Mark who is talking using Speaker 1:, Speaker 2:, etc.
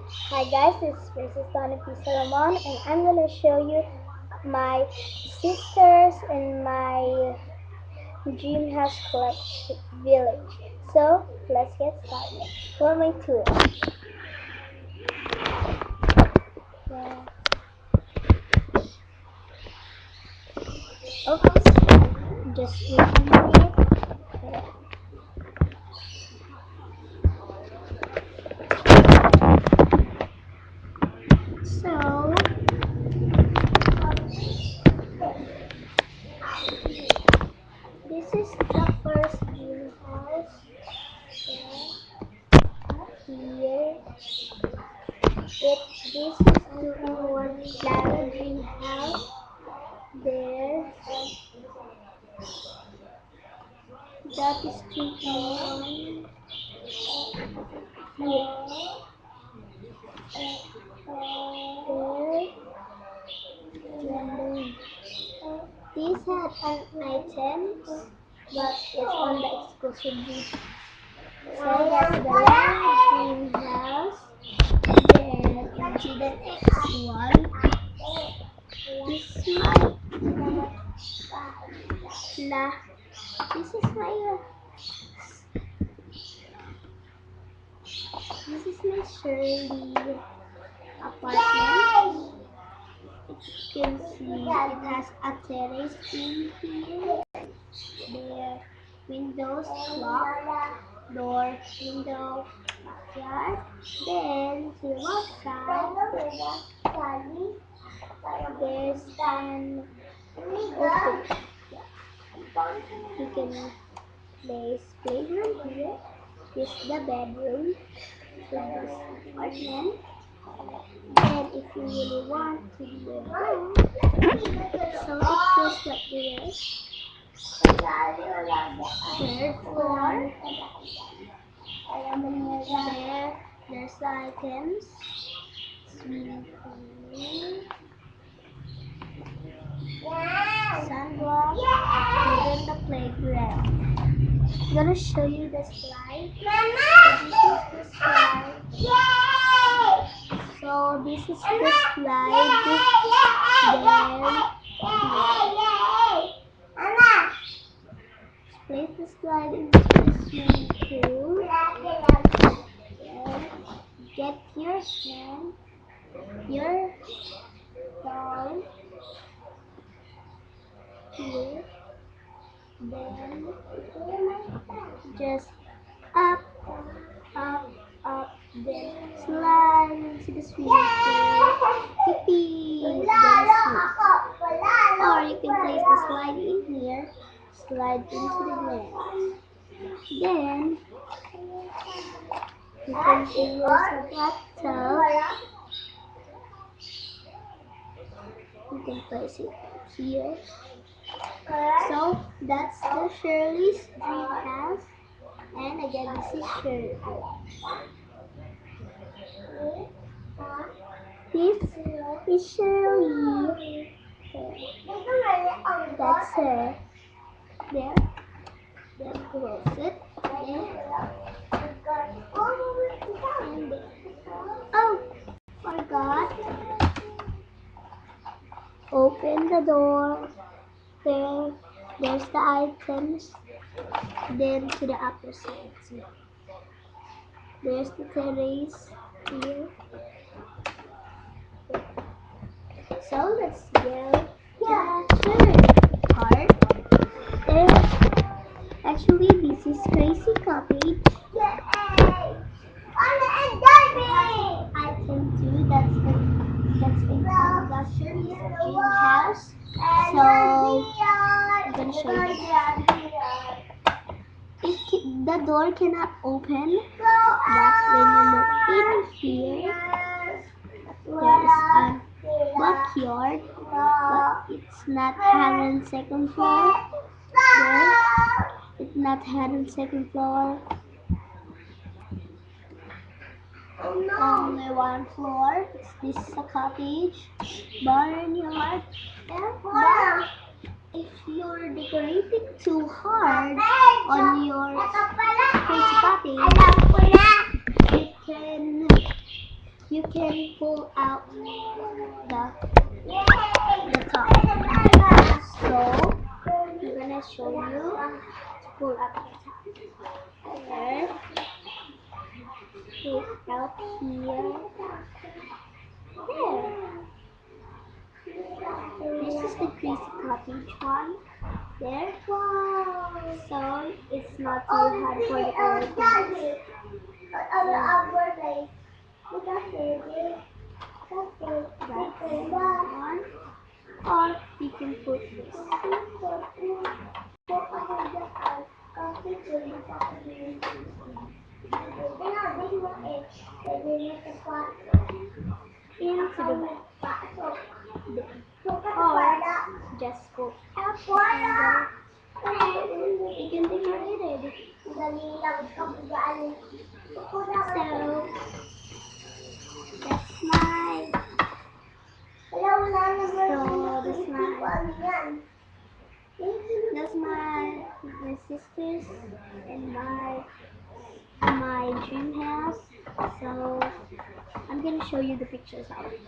Speaker 1: Hi guys, this is Princess Donna P. Solomon and I'm going to show you my sisters in my dream house collection village. So let's get started. For my tour. Yeah. Okay, so just wait a minute. Okay. So this is the first dream house. Here. This is 2-in-1 Clara dream house. There. That is 3-in-1. Here. These had an items, but it's on the exclusive list. So that's the last greenhouse. Then incident X1. This is my this is my Shirley apartment. You can see it has a terrace in here. There, windows, clock, door, window, backyard. Then to the left side, there's an open. You can place playroom here. This is the bedroom for this apartment. Then if you really want to do a room, so it goes like this. Third floor. There's the items. Swimming pool. Sunblock. And then the playground. I'm gonna show you the slide. So this is the slide. So this is the slide. Place the slide into the swimming pool. Get your hand, your doll here. Then just up, up, up. Then slide into the swimming pool. Yippee! Then swim. Or you can place the slide in here. Slide into the glass. Then you can use a bathtub. You can place it here. So that's the Shirley's dream house. And again, this is Shirley. This is Shirley. That's her. There. Then close it. There. And there. Oh, forgot. Open the door. There's the items. Then to the upper side. See. There's the terrace here. So let's go to the third part. Actually, this is Crazy Cottage. Item 2, that's in the Shirley's dream house. So I'm gonna show you. The door cannot open, but when you look in here, there's a backyard, but it's not having second floor. There, it's not having second floor. Only one floor. This is a cottage, barnyard, and if you're decorating too hard on your crazy cottage, you can pull out the top. So I'm gonna show you to pull out the top. There, take out here. There. This is the Greasy Cottage one. There. Wow. So it's not too hard for the color to mix. That's one. Or you can put this. Into the back. Or just go out and you can decorate it. So that's my my sisters and my dream house. So I'm gonna show you the pictures of it.